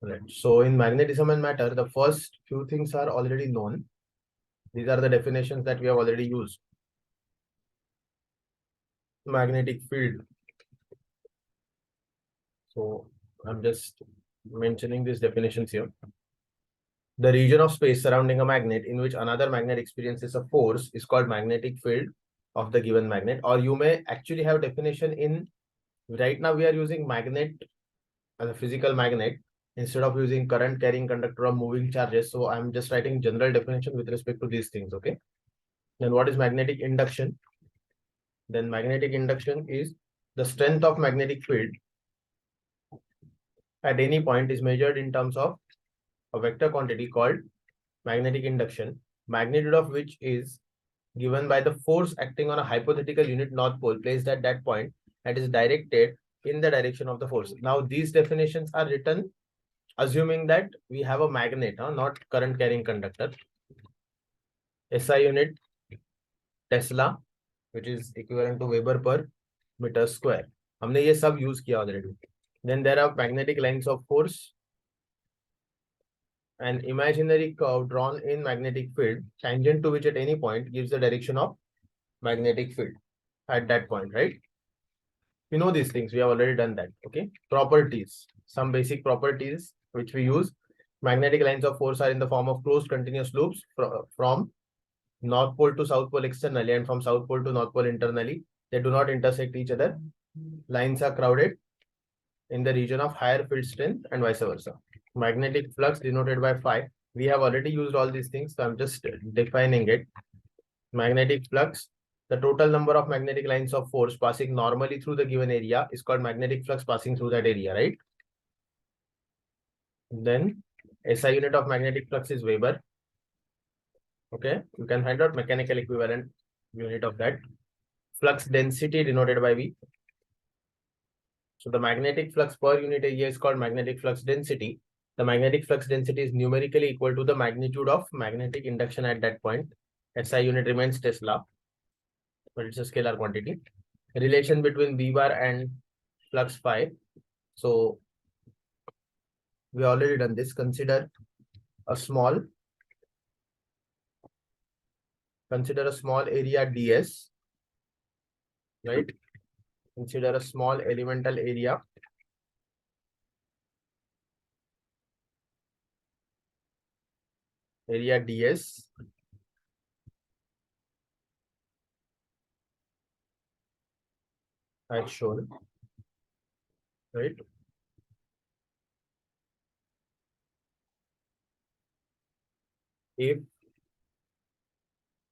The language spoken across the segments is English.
Right. So in magnetism and matter, the first few things are already known. These are the definitions that we have already used. Magnetic field. So I'm just mentioning these definitions here. The region of space surrounding a magnet in which another magnet experiences a force is called magnetic field of the given magnet. Or you may actually have definition in, right now we are using magnet as a physical magnet instead of using current carrying conductor or moving charges. So I'm just writing general definition with respect to these things. Okay. Then what is magnetic induction? Then magnetic induction is the strength of magnetic field at any point is measured in terms of a vector quantity called magnetic induction, magnitude of which is given by the force acting on a hypothetical unit north pole placed at that point and is directed in the direction of the force. Now these definitions are written assuming that we have a magnet, not current carrying conductor. SI unit Tesla, which is equivalent to Weber per meter square. हमने ये सब use किया already. Then there are magnetic lines of force. An imaginary curve drawn in magnetic field, tangent to which at any point gives the direction of magnetic field at that point, right? You know these things. We have already done that. Okay. Properties. Some basic properties which we use. Magnetic lines of force are in the form of closed continuous loops from North Pole to South Pole externally and from South Pole to North Pole internally. They do not intersect each other. Lines are crowded in the region of higher field strength and vice versa. Magnetic flux denoted by phi. We have already used all these things, so I'm just defining it. Magnetic flux, the total number of magnetic lines of force passing normally through the given area is called magnetic flux passing through that area, right? Then SI unit of magnetic flux is Weber. Okay, you can find out mechanical equivalent unit of that. Flux density denoted by V. So the magnetic flux per unit area is called magnetic flux density. The magnetic flux density is numerically equal to the magnitude of magnetic induction at that point. SI unit remains Tesla, but it's a scalar quantity. Relation between V bar and flux phi. So we already done this. Consider a small area ds, right? Consider a small elemental area ds as shown, right? If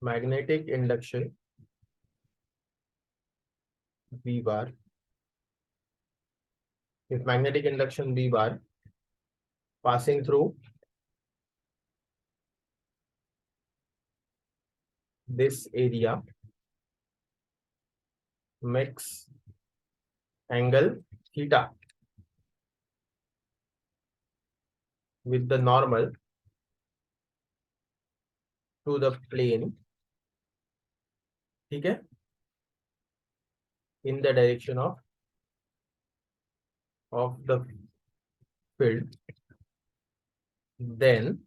magnetic induction V bar, if magnetic induction V bar passing through this area makes angle theta with the normal to the plane, okay, in the direction of the field, then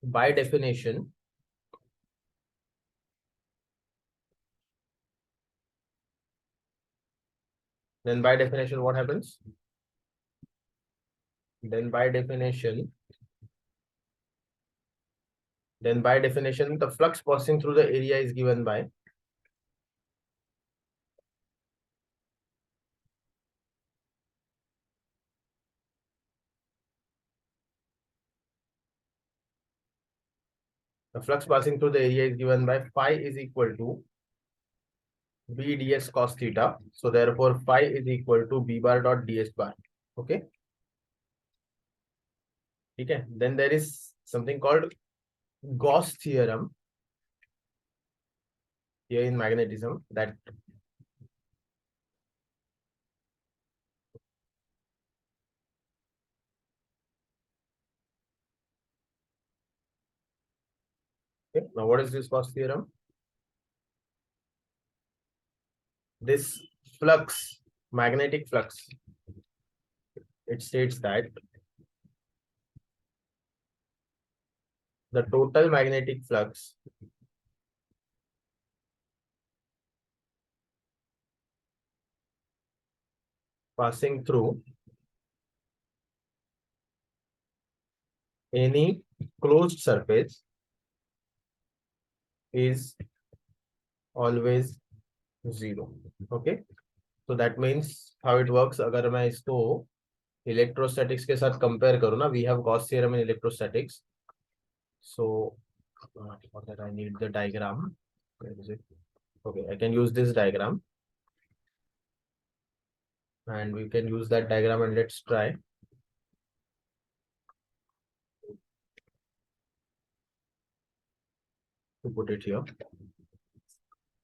by definition what happens? Then by definition the flux passing through the area is given by phi is equal to B ds cos theta. So therefore phi is equal to B bar dot ds bar. Okay. Okay. Then there is something called Gauss theorem here in magnetism that okay. Now what is this Gauss theorem? This flux, magnetic flux it states that the total magnetic flux passing through any closed surface is always zero. Okay, so that means how it works. अगर मैं इसको electrostatics के साथ compare करूँ ना, we have Gauss theorem in electrostatics. So for that I need the diagram. Where is it? Okay, I can use this diagram, and we can use that diagram, and let's try to put it here.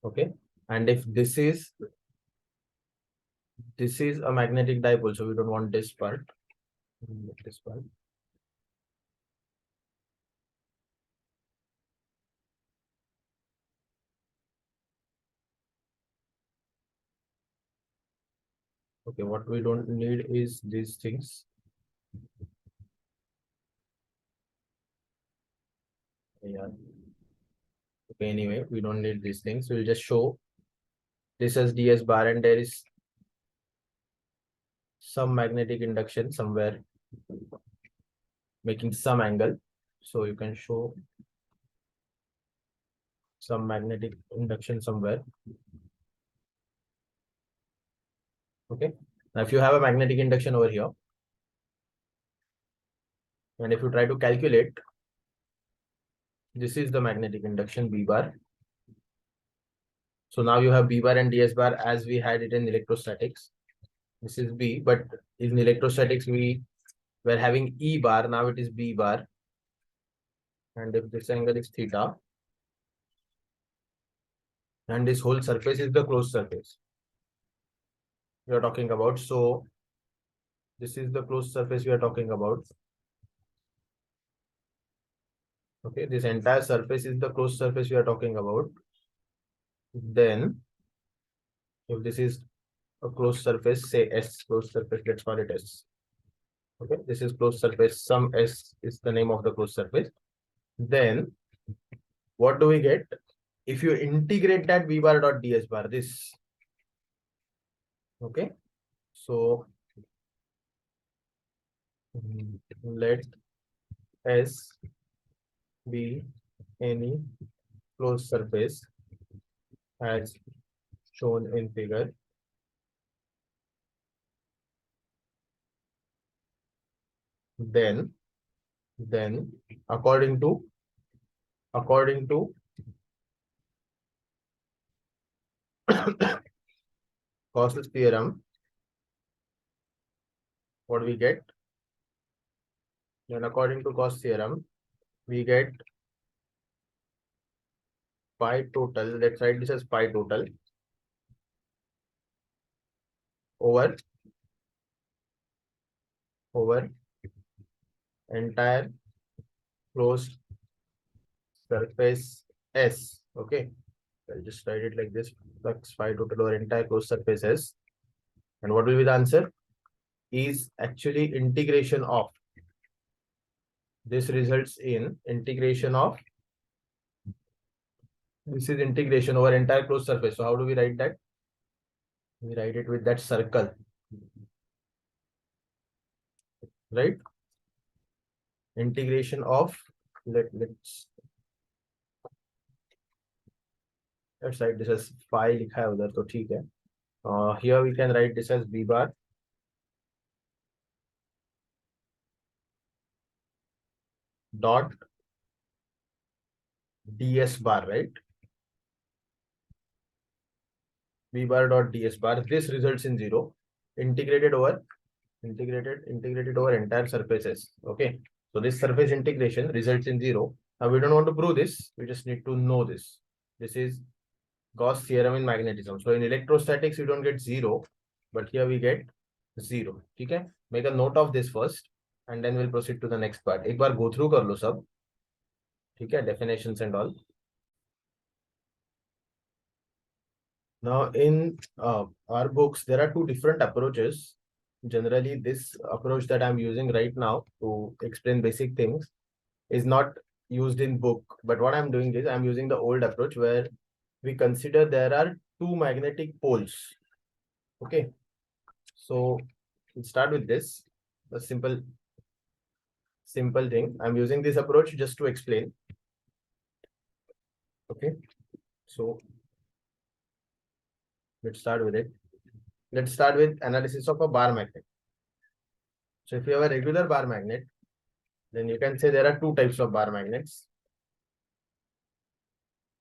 Okay, and if this is a magnetic dipole, so we don't want this part. This part. Okay, what we don't need is these things. Yeah. Okay, anyway, we don't need these things. We'll just show this as ds bar, and there is some magnetic induction somewhere making some angle. So you can show some magnetic induction somewhere. Okay. Now, if you have a magnetic induction over here, and if you try to calculate, this is the magnetic induction B bar. So now you have B bar and ds bar as we had it in electrostatics. This is B, but in electrostatics we were having E bar. Now it is B bar. And if this angle is theta, and this whole surface is the closed surface we are talking about. So this is the closed surface we are talking about. Okay, this entire surface is the closed surface we are talking about. Then if this is a closed surface, say S closed surface, let's call it S. Okay, this is closed surface, some S is the name of the closed surface. Then what do we get? If you integrate that V bar dot ds bar, this. Okay, so let S be any closed surface as shown in figure. Then according to Gauss's theorem, what we get? Then according to Gauss theorem, we get pi total. Let's write this as pi total over entire closed surface S. Okay, I'll just write it like this: flux pi total over entire closed surface S. And what will be the answer? Is actually integration of. This results in integration of. This is integration over entire closed surface. So how do we write that? We write it with that circle, right? Integration of, let's write this as phi लिखा है उधर तो ठीक है. Here we can write this as B bar dot ds bar, right? B bar dot ds bar. This results in 0. Integrated over entire surfaces. Okay, so this surface integration results in 0. Now we don't want to prove this, we just need to know this. This is Gauss theorem in magnetism. So in electrostatics we don't get 0, but here we get 0. Okay, make a note of this first, and then we'll proceed to the next part. एक बार go through कर लो सब, ठीक है, definitions and all. Now in our books there are two different approaches generally this approach that I'm using right now to explain basic things is not used in book. But what I'm doing is I'm using the old approach where we consider there are two magnetic poles. Okay. So let's start with this. A simple thing. I'm using this approach just to explain. Okay. So let's start with it. Let's start with analysis of a bar magnet. So if you have a regular bar magnet, then you can say there are two types of bar magnets.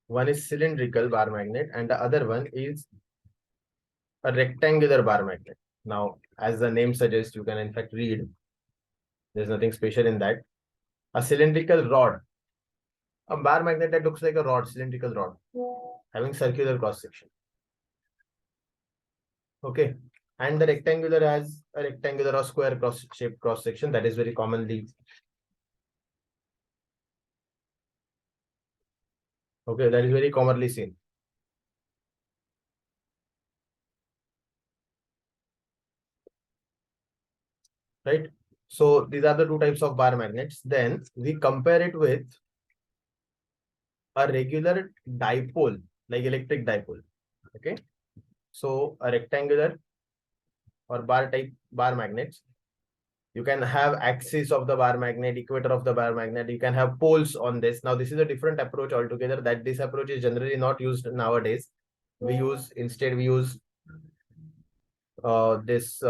One is cylindrical bar magnet and the other one is a rectangular bar magnet. Now, as the name suggests, you can in fact read. There's nothing special in that. A cylindrical rod. A bar magnet that looks like a rod, cylindrical rod, having circular cross section. Okay. And the rectangular has a rectangular or square shaped cross section that is very commonly. Okay, that is very commonly seen. Right. So these are the two types of bar magnets. Then we compare it with a regular dipole, like electric dipole. Okay. So a rectangular or bar type bar magnets, you can have axis of the bar magnet, equator of the bar magnet, you can have poles on this. Now this is a different approach altogether. That this approach is generally not used nowadays. We use this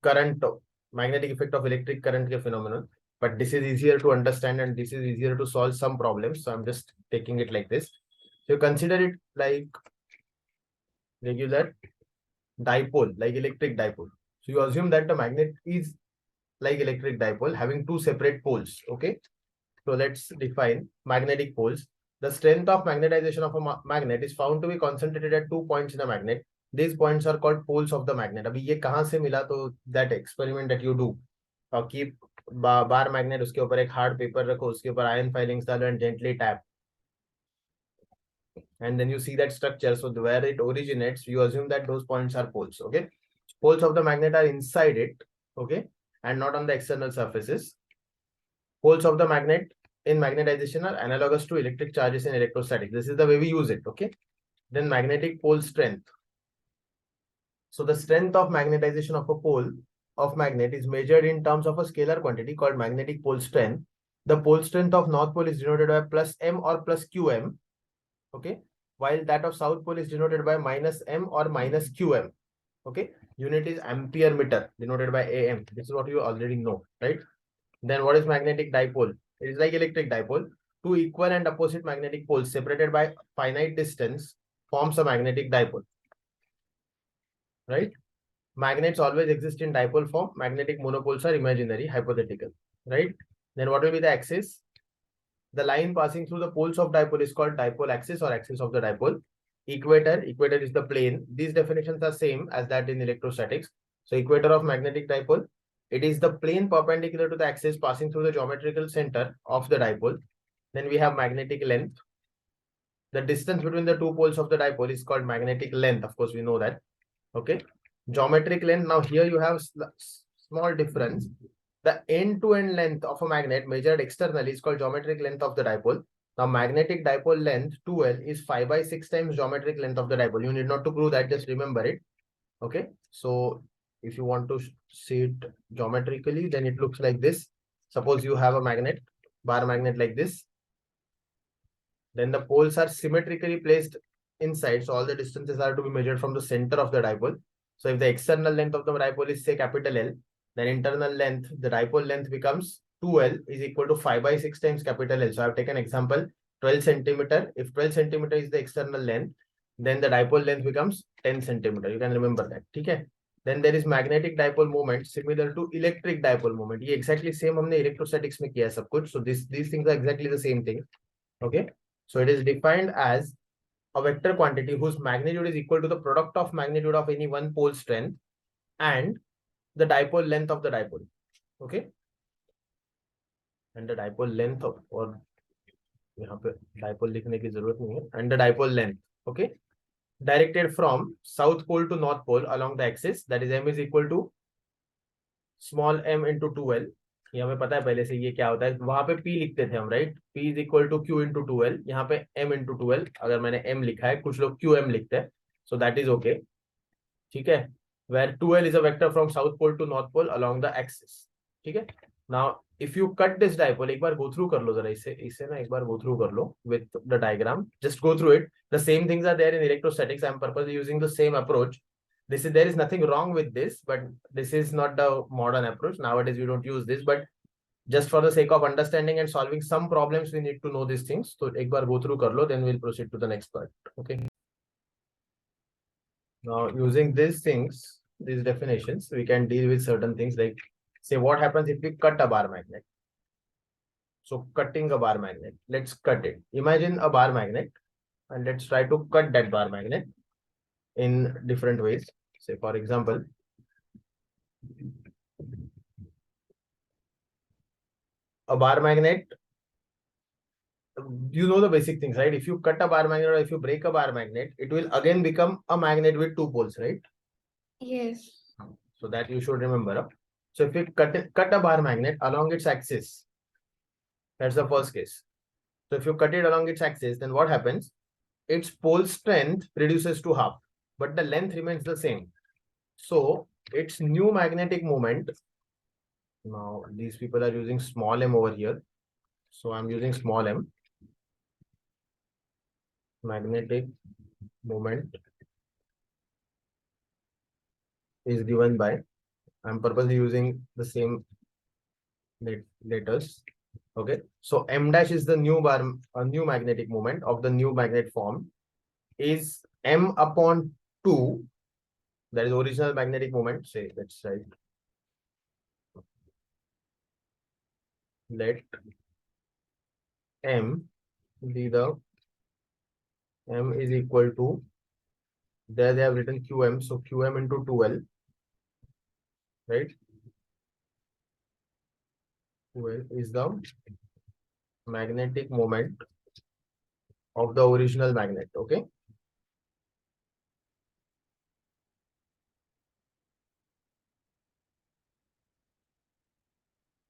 current, magnetic effect of electric current phenomenon. But this is easier to understand and this is easier to solve some problems. So I'm just taking it like this. So consider it like regular dipole, like electric dipole. So you assume that the magnet is like electric dipole having two separate poles. Okay. So let's define magnetic poles. The strength of magnetization of a magnet is found to be concentrated at 2 points in a magnet. These points are called poles of the magnet. अभी ये कहाँ से मिला? तो that experiment that you do, keep bar magnet, उसके ऊपर एक hard paper रखो, उसके ऊपर iron filings डालो and gently tap, and then you see that structure. So where it originates, you assume that those points are poles. Okay, poles of the magnet are inside it. Okay, and not on the external surfaces. Poles of the magnet in magnetization are analogous to electric charges in electrostatics. This is the way we use it. Okay. Then magnetic pole strength. So the strength of magnetization of a pole of magnet is measured in terms of a scalar quantity called magnetic pole strength. The pole strength of north pole is denoted by plus m or plus qm. Okay. While that of south pole is denoted by minus m or minus qm. Okay. Unit is ampere meter, denoted by am. This is what you already know, right? Then what is magnetic dipole? It is like electric dipole. Two equal and opposite magnetic poles separated by finite distance forms a magnetic dipole. Right? Magnets always exist in dipole form. Magnetic monopoles are imaginary, hypothetical. Right? Then what will be the axis? The line passing through the poles of dipole is called dipole axis or axis of the dipole. Equator is the plane. These definitions are same as that in electrostatics. So equator of magnetic dipole, it is the plane perpendicular to the axis passing through the geometrical center of the dipole. Then we have magnetic length. The distance between the two poles of the dipole is called magnetic length. Of course, we know that. Okay. Geometric length. Now here you have small difference. The end-to-end length of a magnet measured externally is called geometric length of the dipole. Now magnetic dipole length 2L is 5/6 times geometric length of the dipole. You need not to prove that, just remember it. Okay. So if you want to see it geometrically, then it looks like this. Suppose you have a magnet, bar magnet like this. Then the poles are symmetrically placed inside. So all the distances are to be measured from the center of the dipole. So if the external length of the dipole is say capital L, then internal length, the dipole length becomes 2L is equal to 5/6 times capital L. So I've taken example 12 centimeter. If 12 centimeter is the external length, then the dipole length becomes 10 centimeter. You can remember that. Okay. Then there is magnetic dipole moment similar to electric dipole moment. ये exactly same हमने electrostatics में किया सब कुछ. So these things are exactly the same thing. Okay. So it is defined as a vector quantity whose magnitude is equal to the product of magnitude of any one pole strength and the dipole length of the dipole. Okay. And the dipole length of, और यहाँ पे dipole लिखने की जरूरत नहीं है, and the dipole length. Okay. directed from south pole to north pole along the axis, that is m is equal to small m into 2l. ये हमें पता है पहले से ये क्या होता है, वहां पे p लिखते थे हम, right? p is equal to q into 2l, यहाँ पे m इंटू 2l, अगर मैंने m लिखा है, कुछ लोग qm लिखते हैं, सो दैट इज ओके, ठीक है। where 2l is a vector from south pole to north pole along the axis, ठीक है। now if you cut this dipole, एक बार go through कर लो जरा, इसे ना एक बार go through कर लो with the diagram, just go through it. The same things are there in electrostatics. I am purposely using the same approach. There is nothing wrong with this, but this is not the modern approach. Nowadays we don't use this, but just for the sake of understanding and solving some problems, we need to know these things. So एक बार go through कर लो, then we'll proceed to the next part. Okay. Now using these things, these definitions, we can deal with certain things like, say, what happens if we cut a bar magnet? So cutting a bar magnet, let's cut it. Imagine a bar magnet and let's try to cut that bar magnet in different ways. Say, for example, a bar magnet, you know the basic things, right? If you cut a bar magnet or if you break a bar magnet, it will again become a magnet with two poles, right? Yes. So that you should remember. So if we cut a bar magnet along its axis, that's the first case. So if you cut it along its axis, then what happens? Its pole strength reduces to half, but the length remains the same. So its new magnetic moment, now these people are using small m over here, so I'm using small m. Magnetic moment is given by, I'm purposely using the same letters. Okay, so m dash is the new new magnetic moment of the new magnet form, is m upon 2, that is original magnetic moment. Say, let's write, let m be the, m is equal to, there they have written qm, so qm into 2l, right? 2l is the magnetic moment of the original magnet. Okay,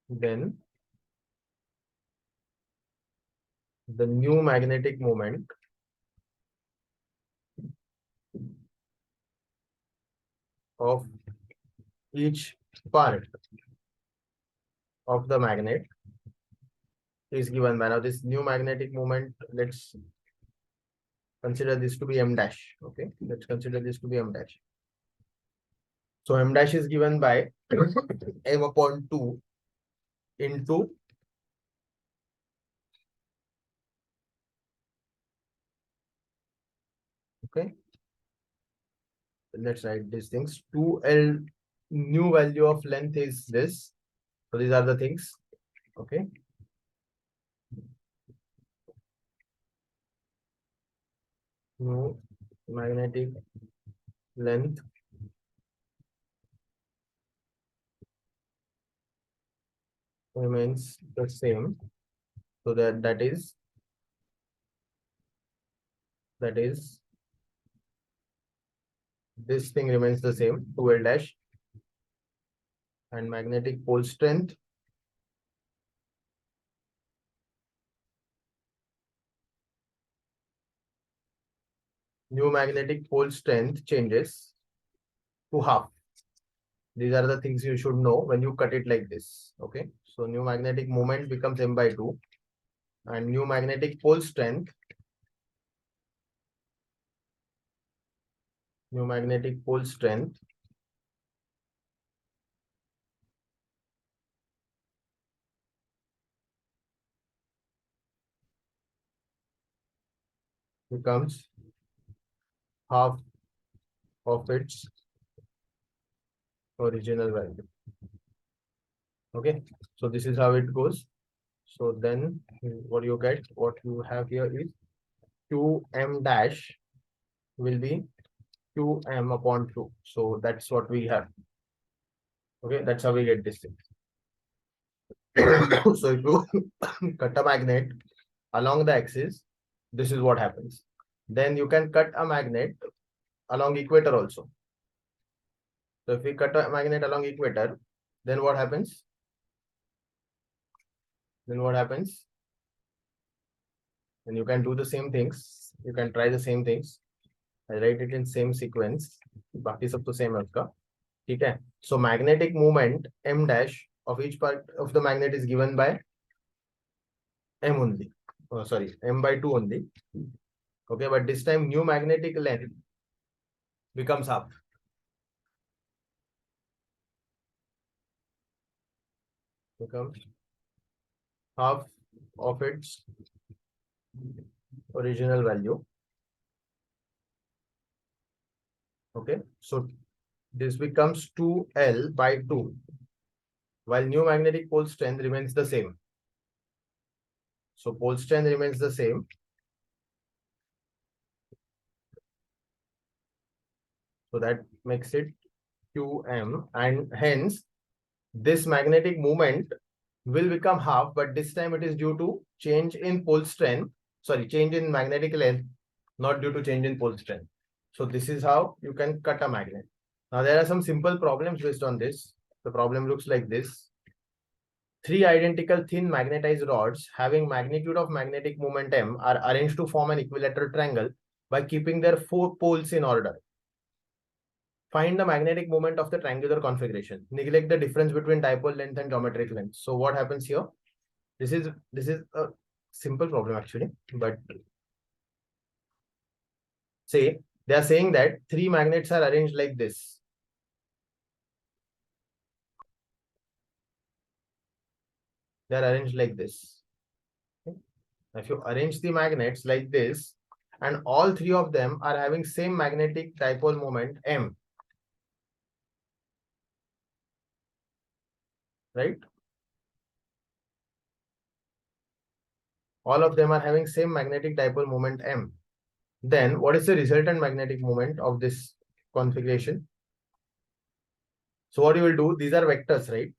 then the new magnetic moment of each part of the magnet is given by, now this new magnetic moment, let's consider this to be m dash. Okay, let's consider this to be m dash. So m dash is given by m upon 2 into okay, let's write these things. 2l new value of length is this. So these are the things. Okay, new magnetic length remains the same. So that is this thing remains the same, 2l dash, and magnetic pole strength new magnetic pole strength changes to half. These are the things you should know when you cut it like this. Okay, so new magnetic moment becomes m by 2, and new magnetic pole strength becomes half of its original value. Okay, so this is how it goes. So then what you have here is qm dash will be qm upon 2. So that's what we have. Okay, that's how we get this thing. So if you cut a magnet along the axis, this is what happens. Then you can cut a magnet along equator also. So if we cut a magnet along equator, then what happens? Then what happens? Then you can do the same things. You can try the same things. I write it in same sequence. बाकी सब तो same है उसका. ठीक है. So magnetic moment m dash of each part of the magnet is given by m only. Oh, sorry, m by 2 only. Okay, but this time new magnetic length becomes half. Becomes half of its original value. Okay, so this becomes 2L by 2, while new magnetic pole strength remains the same. So pole strength remains the same. So that makes it QM, and hence this magnetic moment will become half, but this time it is due to change in pole strength, sorry, change in magnetic length, not due to change in pole strength. So this is how you can cut a magnet. Now there are some simple problems based on this. The problem looks like this. Three identical thin magnetized rods having magnitude of magnetic moment M are arranged to form an equilateral triangle by keeping their four poles in order. Find the magnetic moment of the triangular configuration. Neglect the difference between dipole length and geometric length. So what happens here? This is a simple problem actually, but say they are saying that three magnets are arranged like this. They are arranged like this. Okay. If you arrange the magnets like this, and all three of them are having same magnetic dipole moment M, right? All of them are having same magnetic dipole moment M. Then what is the resultant magnetic moment of this configuration? So what you will do, these are vectors, right?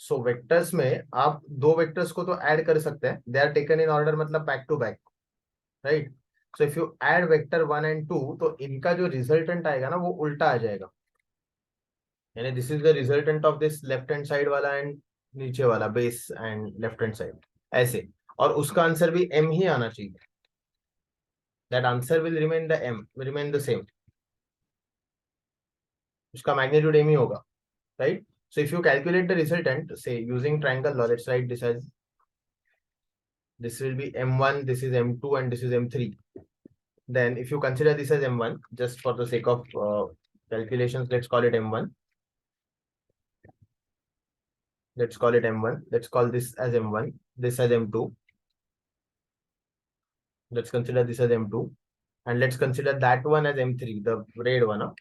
So vectors में आप दो vectors को तो add कर सकते हैं. They are taken in order मतलब back to back, right? So if you add vector 1 and 2, तो इनका जो resultant आएगा ना वो उल्टा आ जाएगा. यानी this is the resultant of this left hand side वाला and नीचे वाला base and left hand side ऐसे. और उसका आंसर भी m ही आना चाहिए. That answer will remain the m, will remain the same. उसका magnitude m ही होगा, right? So if you calculate the resultant, say using triangle law, let's write this as, this will be m1, this is m2, and this is m3. Then if you consider this as m1, just for the sake of calculations, let's call it m1. Let's call it m1. Let's call this as m1, this as m2. Let's consider this as m2. And let's consider that one as m3, the red one,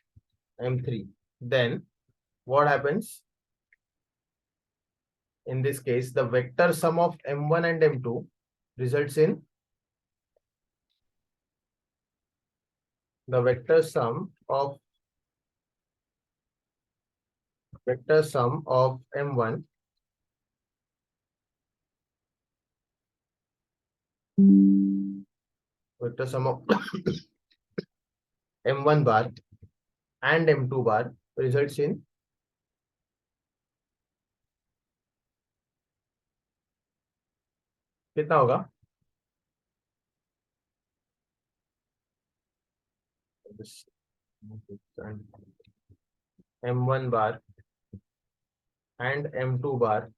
m3. Then what happens? In this case, the vector sum of m1 and m2 results in the vector sum of m1 vector sum of m1 bar and m2 bar results in कितना होगा? m1 bar and m2 bar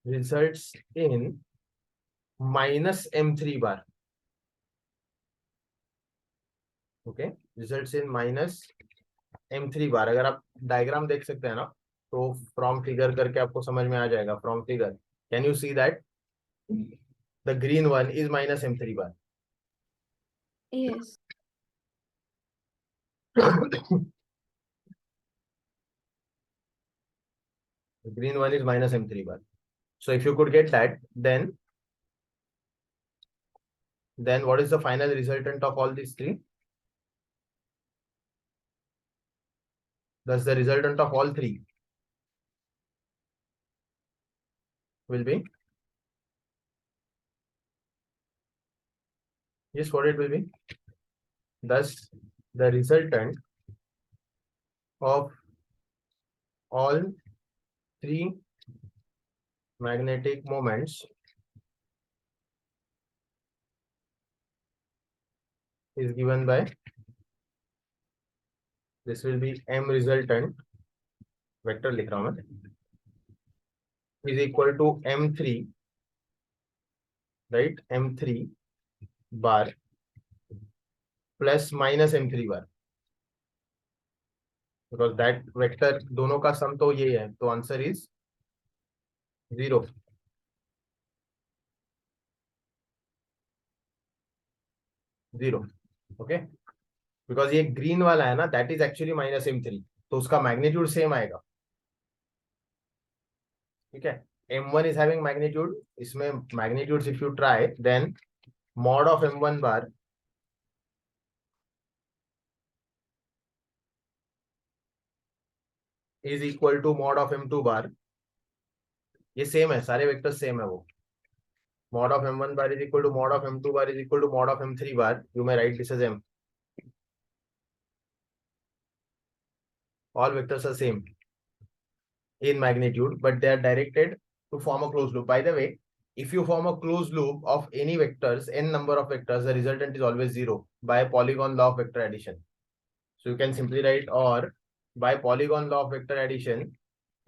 results in minus m3 bar. Okay, results in minus m3 bar. अगर आप diagram देख सकते हैं ना, तो from figure करके आपको समझ में आ जाएगा. From figure can you see that the green one is minus m3 bar? Yes. The green one is minus m3 bar. So if you could get that, then what is the final resultant of all these three? Thus the resultant of all three will be Yes, what it will be? Thus, the resultant of all three magnetic moments is given by, this will be M resultant, vector लिख रहा हूं मैं, is equal to M3, right? M3 bar plus minus M3 bar, because that vector दोनों का सम तो ये है, तो आंसर इज 0. 0. ओके, बिकॉज ये ग्रीन वाला है ना, that is actually minus M3, तो उसका मैग्नीट्यूड सेम आएगा. ठीक है, M1 is having magnitude, इसमें magnitudes if you try, then mod of M1 bar is equal to mod of M2 bar. ये सेम है, सारे वेक्टर्स सेम है वो. Mod of M1 bar is equal to mod of M2 bar is equal to mod of M3 bar. You may write this as M. All vectors are same in magnitude, but they are directed to form a closed loop. By the way, if you form a closed loop of any vectors, n number of vectors, the resultant is always 0 by Polygon law of vector addition. So you can simply write, or by Polygon law of vector addition,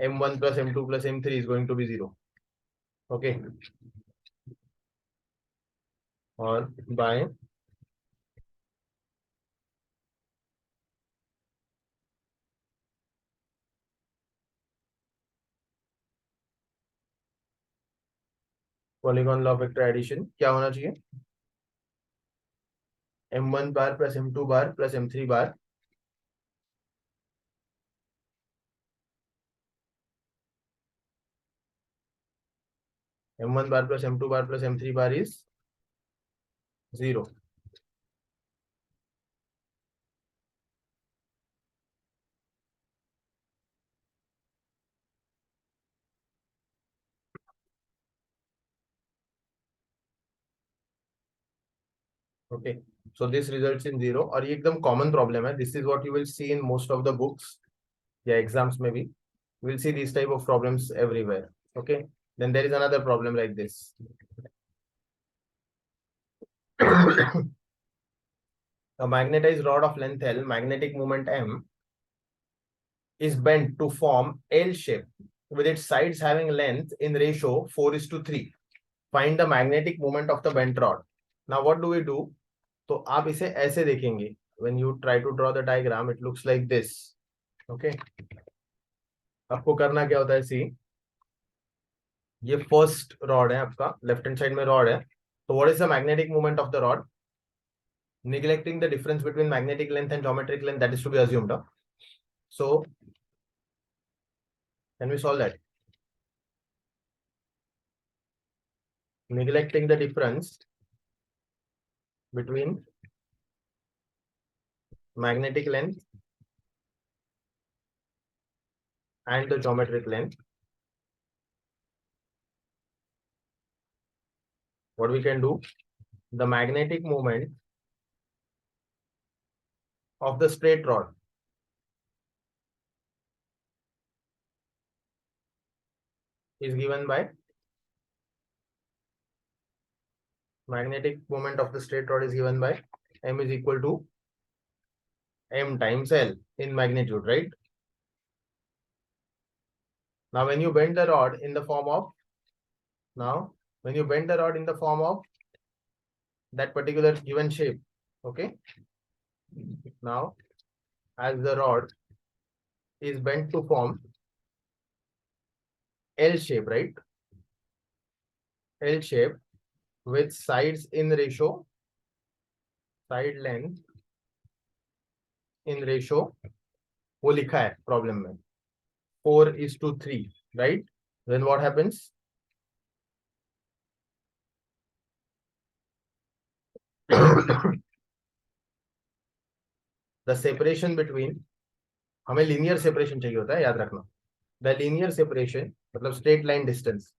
M1 plus M2 plus M3 is going to be 0. Okay. Or by Polygon law of vector addition, क्या होना चाहिए? M1 bar plus M2 bar plus M3 bar M1 bar plus M2 bar plus M3 bar is 0. Okay, so this results in 0. और ये एकदम common problem है. This is what you will see in most of the books या exams में भी. You will see these type of problems everywhere. Okay, then there is another problem like this. A magnetized rod of length L, magnetic moment M, is bent to form L shape with its sides having length in ratio 4:3. Find the magnetic moment of the bent rod. Now what do we do? तो आप इसे ऐसे देखेंगे. When you try to draw the diagram, it looks like this. Okay, आपको करना क्या होता है? सी, ये फर्स्ट रॉड है आपका, लेफ्ट हैंड साइड में रॉड है. तो what is the magnetic moment of the rod? Neglecting the difference between magnetic length and geometric length, that is to be assumed. So can we solve that? Neglecting the difference between magnetic length and the geometric length, what we can do? The magnetic moment of the straight rod is given by, magnetic moment of the straight rod is given by M is equal to M times L in magnitude, right? Now when you bend the rod in the form of, that particular given shape, okay, now as the rod is bent to form L shape, right? L shape with sides in ratio, side length in ratio, वो लिखा है problem में, 4:3, right? Then what happens? The separation between, हमें linear separation चाहिए होता है, याद रखना. The linear separation मतलब straight line distance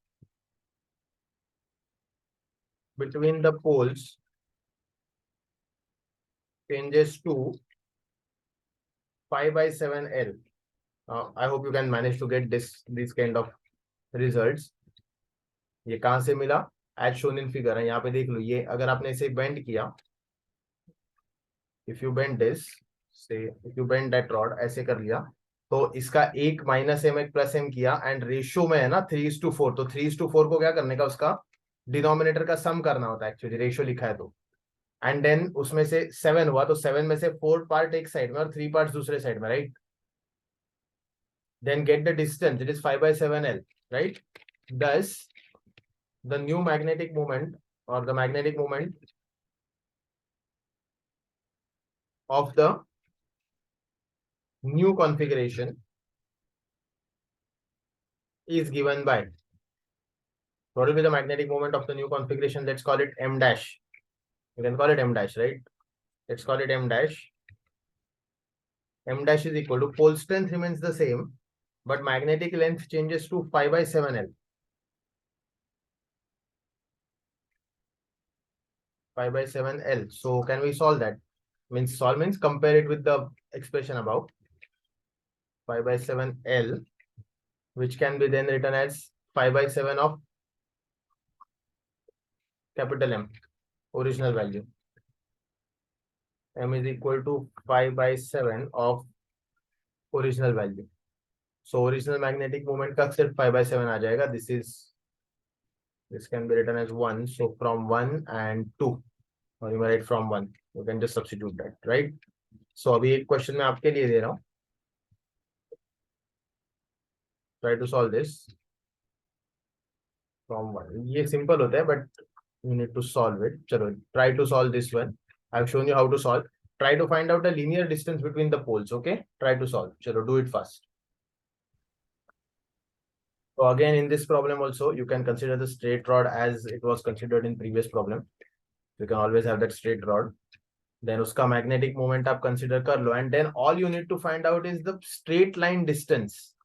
between the poles changes to 5/7L. I hope you can manage to get this kind of results. ये कहां से मिला? एज शोन इन फिगर है, यहाँ पे देख लो, ये अगर आपने इसे बेंड किया, इफ यू बेंड दिस, से if you bend that rod, ऐसे कर लिया, तो इसका एक -m एक +m किया, एंड रेशियो में है ना 3:4, तो 3:4 को क्या करने का, उसका डिनोमिनेटर का सम करना होता है, एक्चुअली रेशियो लिखा है तो, एंड देन उसमें से 7 हुआ, तो 7 में से 4 पार्ट एक साइड में और 3 पार्ट दूसरे साइड में, right? Then get the distance, it is 5/7L, right? Thus the new magnetic moment, or the magnetic moment of the new configuration is given by, what will be the magnetic moment of the new configuration? Let's call it m dash. You can call it m dash, right? Let's call it m dash. M dash is equal to, pole strength remains the same, but magnetic length changes to 5/7L. 5/7L. So can we solve that? Means solve means compare it with the expression above. 5/7L, which can be then written as 5/7 of capital M, original value. M is equal to 5/7 of original value. So original magnetic moment का सिर्फ 5/7 आ जाएगा. This can be written as 1. So from 1 and 2, or you may write from 1. You can just substitute that, right? So अभी एक question मैं आपके लिए दे रहा हूँ. Try to solve this from 1. ये simple होता है, but you need to solve it. चलो, try to solve this one. I've shown you how to solve. Try to find out the linear distance between the poles. Okay, try to solve. Chalo, do it fast. So again, in this problem also, you can consider the straight rod as it was considered in previous problem. You can always have that straight rod. Then uska magnetic moment आप consider कर लो, and then all you need to find out is the straight line distance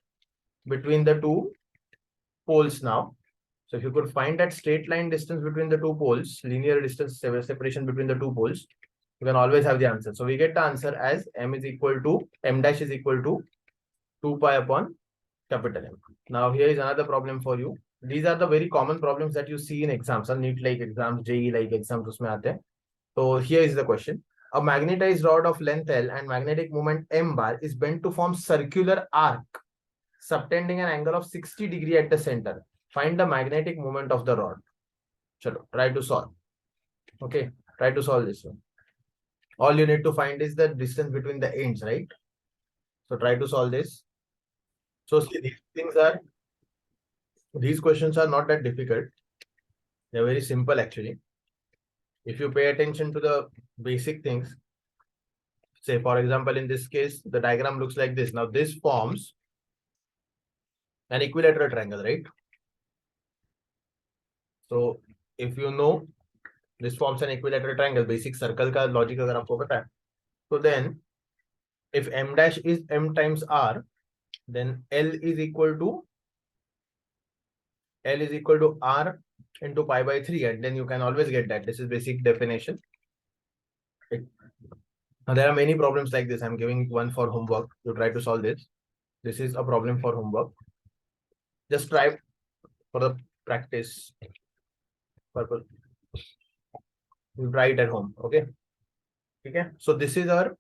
between the two poles now. So if you could find that straight line distance between the two poles, linear distance separation between the two poles, you can always have the answer. So we get the answer as m dash is equal to 2 pi upon capital M. Now here is another problem for you. These are the very common problems that you see in exams, NEET like exams, JEE like exams उसमें आते हैं. So here is the question. A magnetized rod of length L and magnetic moment M bar is bent to form circular arc subtending an angle of 60 degree at the center. Find the magnetic moment of the rod. Chalo, try to solve. Okay, try to solve this one. All you need to find is the distance between the ends, right? So try to solve this. So see, these questions are not that difficult. They're very simple actually. If you pay attention to the basic things, say for example, in this case, the diagram looks like this. Now this forms an equilateral triangle, right? So if you know this forms an equilateral triangle, basic circle का logic अगर आपको पता है, so then if m dash is m times r, then L is equal to r into pi/3, and then you can always get that. This is basic definition. Now there are many problems like this. I'm giving one for homework. You try to solve this. This is a problem for homework. Just try for the practice purpose. You try it at home. Okay. Okay. So this is our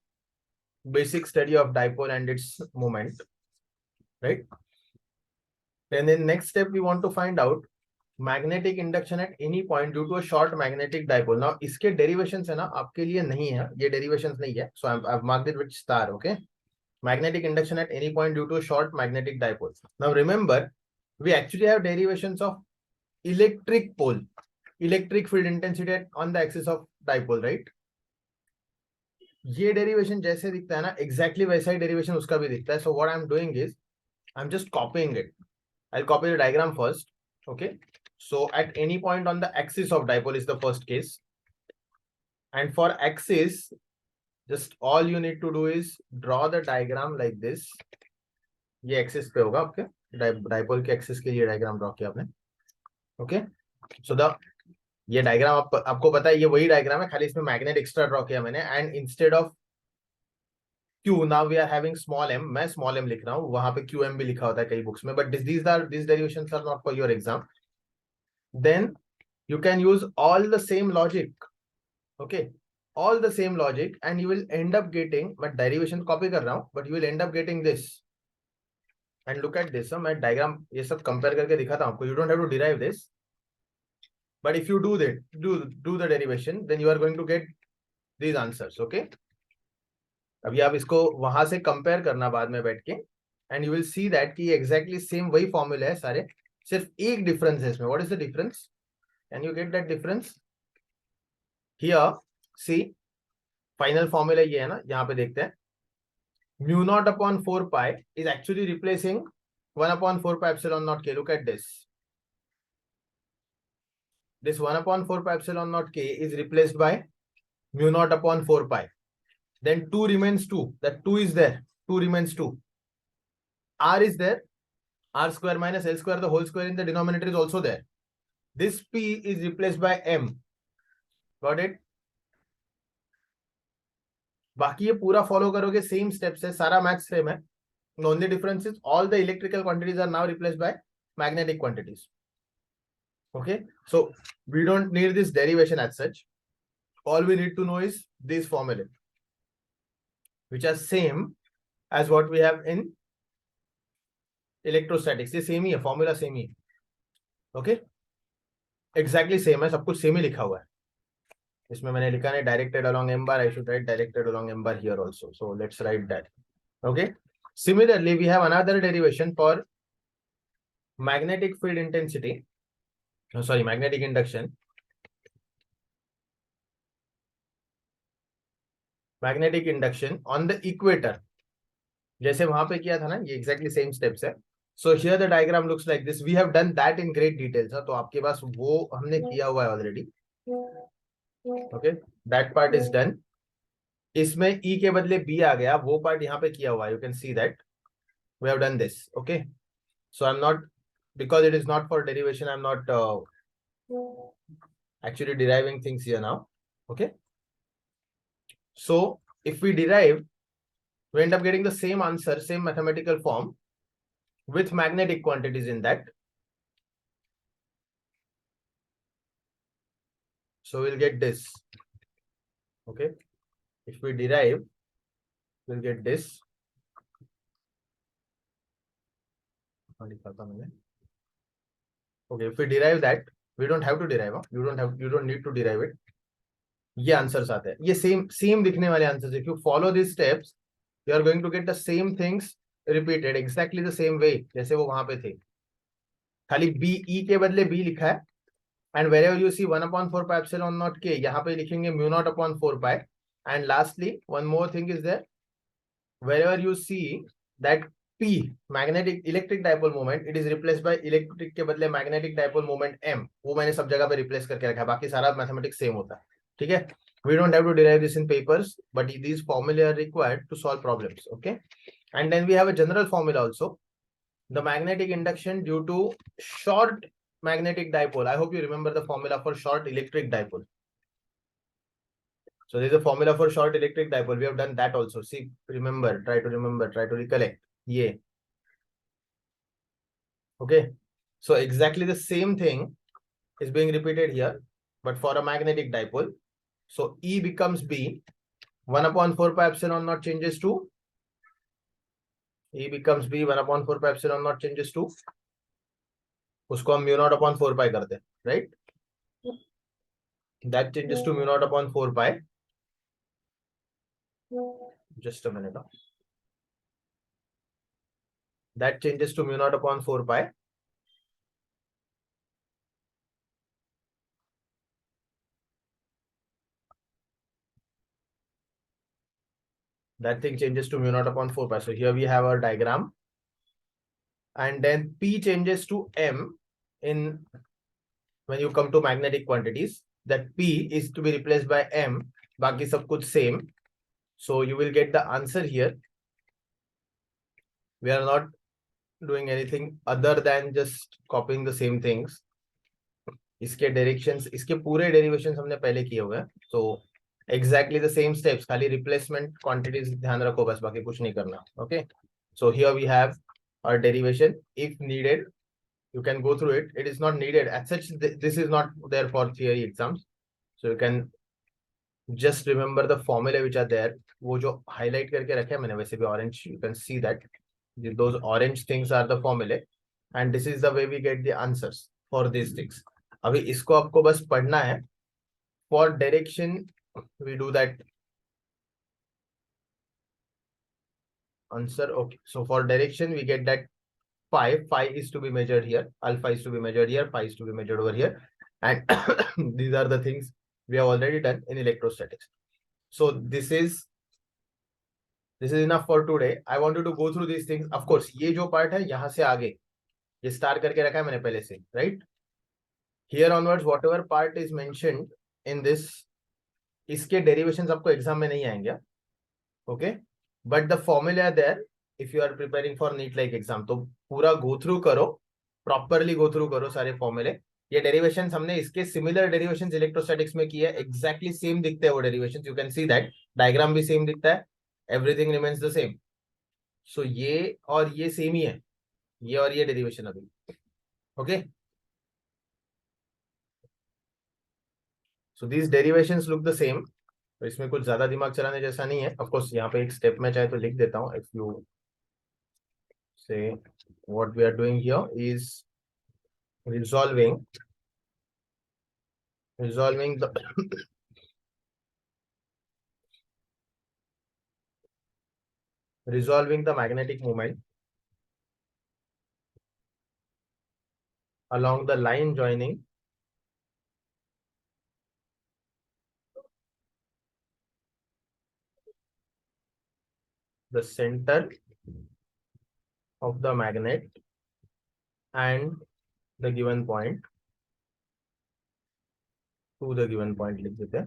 basic study of dipole and its moment, right? Then in next step, we want to find out magnetic induction at any point due to a short magnetic dipole. Now इसके derivations है ना, आपके लिए नहीं है, ये derivations नहीं है. So I've marked it with star. Okay. Magnetic induction at any point due to a short magnetic dipole. Now remember, we actually have derivations of electric pole, electric field intensity on the axis of dipole, right? ये derivation जैसे दिखता है ना, exactly वैसा ही derivation उसका भी दिखता है. So what I'm doing is, I'm just copying it. I'll copy the diagram first. Okay. So at any point on the axis of dipole is the first case. And for axis, just all you need to do is draw the diagram like this. ये axis पे होगा आपके, dipole के axis के लिए diagram draw किया आपने. Okay. So the ये डायग्राम आपको पता है, ये वही डायग्राम है, खाली इसमें मैग्नेट एक्स्ट्रा ड्रॉ किया मैंने. And instead of Q now we are having small M. मैं स्मॉल एम लिख रहा हूँ, वहां पे क्यू एम भी लिखा होता है कई बुक्स में, but this derivations are not for your exam. Then you can use all the same logic, okay, all the same logic, and you will end up getting, मैं derivation copy कर रहा हूँ, but you will end up getting this. And look at this, मैं diagram ये सब compare करके दिखाता हूँ आपको. You don't have to derive this, but if you do the derivation, then you are going to get these answers, okay. अभी आप इसको वहां से कंपेयर करना बाद में बैठ के, and you will see that कि एग्जैक्टली सेम वही फॉर्मूला है सारे, सिर्फ एक डिफरेंस है इसमें. What is the difference? Can you get that difference? Here see, final formula ये है ना, यहाँ पे देखते हैं. Mu naught upon 4 pi is actually replacing 1 upon 4 pi epsilon naught के. Look at this 1 upon 4 pi epsilon naught k is replaced by mu naught upon 4 pi. Then 2 remains 2. That 2 is there. 2 remains 2. R is there. R square minus L square, the whole square in the denominator is also there. This P is replaced by M. Got it? बाकी ये पूरा follow करोगे, same steps है, सारा maths same है. The only difference is all the electrical quantities are now replaced by magnetic quantities. Okay, so we don't need this derivation as such. All we need to know is these formulae, which are same as what we have in electrostatics. ये same ही है, formula same ही है. Okay, exactly same है, सब कुछ same ही लिखा हुआ है. इसमें मैंने लिखा है directed along M bar. I should write directed along M bar here also. So let's write that. Okay, similarly we have another derivation for magnetic field intensity, sorry, magnetic induction. Magnetic induction on the equator, जैसे वहां पे किया था ना, ये exactly same steps है. So here the diagram looks like this. We have done that in great details. तो आपके पास वो हमने किया हुआ है already. Okay, that part is done. इसमें E के बदले B आ गया, वो पार्ट यहाँ पे किया हुआ है. You can see that we have done this. Okay, so I'm not, because it is not for derivation, I'm not actually deriving things here now. Okay, so if we derive, we end up getting the same answer, same mathematical form with magnetic quantities in that. So we'll get this. Okay, if we derive, we'll get this. Okay, if we derive that, we don't have to derive. You don't need to derive it. ये answers आते हैं, ये same दिखने वाले answers. If you follow this steps, you are going to get the same things repeated exactly the same way जैसे वो वहां पे थे. खाली बी, ई के बदले बी लिखा है. And wherever you see 1 upon 4 pi epsilon naught k, यहाँ पे लिखेंगे mu naught upon 4 pi. And lastly, one more thing is there. Wherever you see that P, magnetic electric dipole moment, it is replaced by electric के बदले magnetic dipole moment M. वो मैंने सब जगह पे रिप्लेस करके रखा है, बाकी सारा मैथमेटिक्स सेम होता है. ठीक है, we don't have to derive this in papers, but these formulae are required to solve problems. Okay, and then we have a general formula also. The magnetic induction due to short magnetic dipole. I hope you remember the formula for short electric dipole. So there is a formula for short electric dipole. We have done that also. See, remember, try to recollect. Yeah. Okay, so exactly the same thing is being repeated here, but for a magnetic dipole. So E becomes B. 1 upon 4 pi epsilon naught changes to E becomes B. 1 upon 4 pi epsilon naught changes to, उसको हम mu naught upon 4 pi करते हैं, right? That changes to mu naught upon 4 pi. Just a minute. That changes to mu naught upon 4 pi. That thing changes to mu naught upon 4 pi. So here we have our diagram. And then P changes to M in when you come to magnetic quantities. That P is to be replaced by M. बाकी सब कुछ same. So you will get the answer here. We are not doing anything other than just copying the same things. इसके directions, इसके पूरे derivations हमने पहले किए हुए हैं, so exactly the same steps, खाली रिप्लेसमेंट क्वांटिटीज ध्यान रखो बस, बाकी कुछ नहीं करना. Okay, so here we have our derivation. If needed, you can go through it. It is not needed as such. This is not there for theory exams, so you can just remember the formula which are there. वो जो highlight करके रखे हैं मैंने, वैसे भी orange, you can see that those orange things are the formula, and this is the way we get the answers for these things. अभी इसको आपको बस पढ़ना है. For direction we do that answer. Okay, so for direction we get that phi is to be measured here, alpha is to be measured here, phi is to be measured over here, and these are the things we have already done in electrostatics. So this is enough for today. I want you to go through these things. Of course ये जो part है यहाँ से आगे ये star करके रखा है मैंने पहले से, right? Here onwards whatever part is mentioned in this, इसके derivations आपको एग्जाम में नहीं आएंगे. Okay, but the formula there, if you are preparing for NEET like exam, तो पूरा go through करो, properly go through करो सारे फॉर्मूले. ये डेरिवेशंस हमने इसके सिमिलर डेरिवेशंस इलेक्ट्रोस्टैटिक्स में किए, एग्जैक्टली सेम दिखते हैं वो derivations. You can see that diagram भी सेम दिखता है, एवरीथिंग रिमेन्स द सेम. सो ये और ये सेम ही है, ये और ये डेरिवेशन अभी. Okay, so these derivations look the same. तो इसमें कुछ ज्यादा दिमाग चलाने जैसा नहीं है. ऑफ कोर्स यहाँ पे एक स्टेप में चाहे तो लिख देता हूँ. If you say what we are doing here is resolving the resolving the magnetic moment along the line joining the center of the magnet and the given point to the given point लिख देते हैं,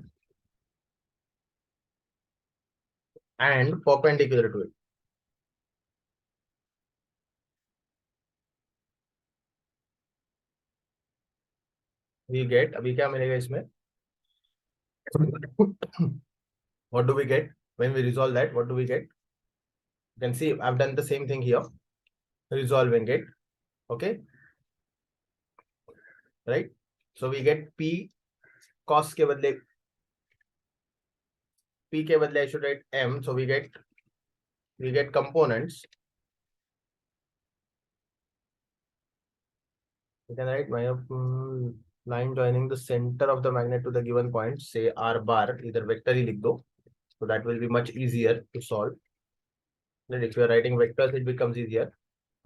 and perpendicular to it. We get, अभी क्या मिलेगा इसमें? What do we get when we resolve that? What do we get? You can see I've done the same thing here, resolving it. Okay, right? So we get P cos के बदले P के बदले I should write M. So we get components. You can write my line joining the center of the magnet to the given point, say R bar, either vector ही लिख दो, so that will be much easier to solve. Then if you are writing vectors, it becomes easier.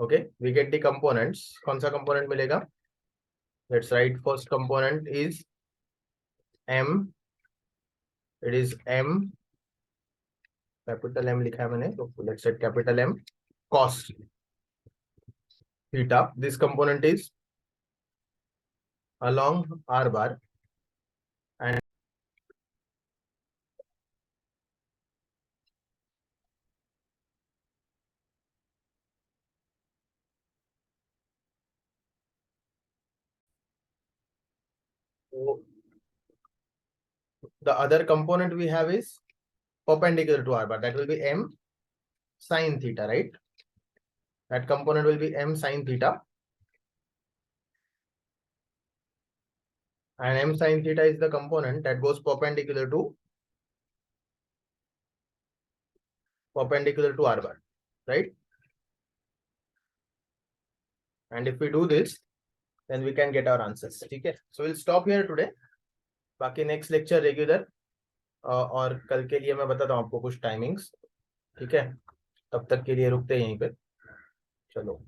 Okay, we get the components. कौन सा component मिलेगा? Let's write first component is M. It is M, capital M लिखा है मैंने, so let's write capital M cos theta. This component is along R bar, and the other component we have is perpendicular to R bar. That will be M sin theta, right? That component will be M sin theta. And M sin theta is the component that goes perpendicular to R bar, right? And if we do this, then we can get our answers. Okay, so we'll stop here today. बाकी next lecture regular, और कल के लिए मैं बताता हूँ आपको कुछ टाइमिंग्स. ठीक है, तब तक के लिए रुकते हैं यहीं पे. चलो.